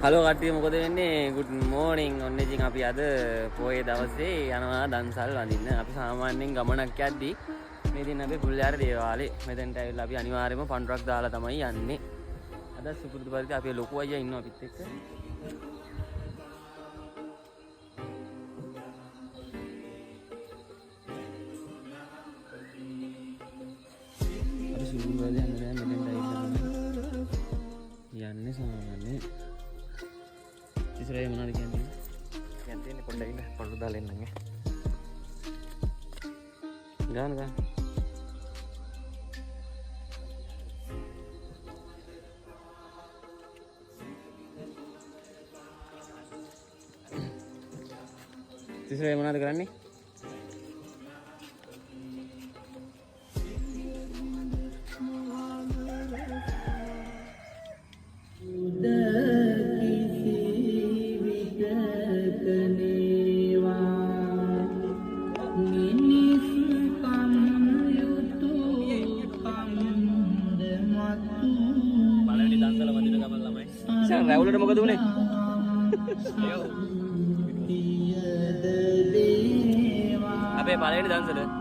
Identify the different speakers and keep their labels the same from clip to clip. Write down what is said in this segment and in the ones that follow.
Speaker 1: Hello කට්ටිය මොකද වෙන්නේ good morning ඔන්න ඉතින් අපි අද පොයේ දවසේ යනවා දන්සල් වඳින්න අපි සාමාන්‍යයෙන් ගමනක් යද්දී මේ දින අපි පුල්යාර දේවාලේ මෙතෙන්ට ඇවිල්ලා අපි අනිවාර්යයෙන්ම පන්රක් දාලා තමයි යන්නේ අද සුපුරුදු පරිදි අපේ ලොකු අයියා ඉන්නවා අපිත් එක්ක අපි සුපුරුදු පරිදි යන්නේ යන්නේ සාමාන්‍යයෙන් ඉස්සරේ මොනවද කියන්නේ? කියන්නේ පොඩ්ඩක් ඉන්න පොඩ්ඩක් දාලා එන්නම් ඈ. ගාන. ඉස්සරේ මොනවද කරන්නේ? රැවුලට මොකද උනේ? අපේ පළවෙනි දන්සට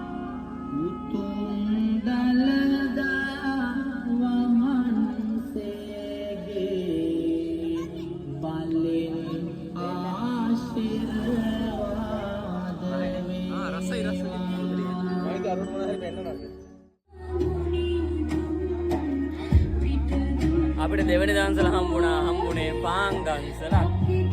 Speaker 1: අපිට දෙවෙනි දන්සල හම්බුනේ පාන් දන්සල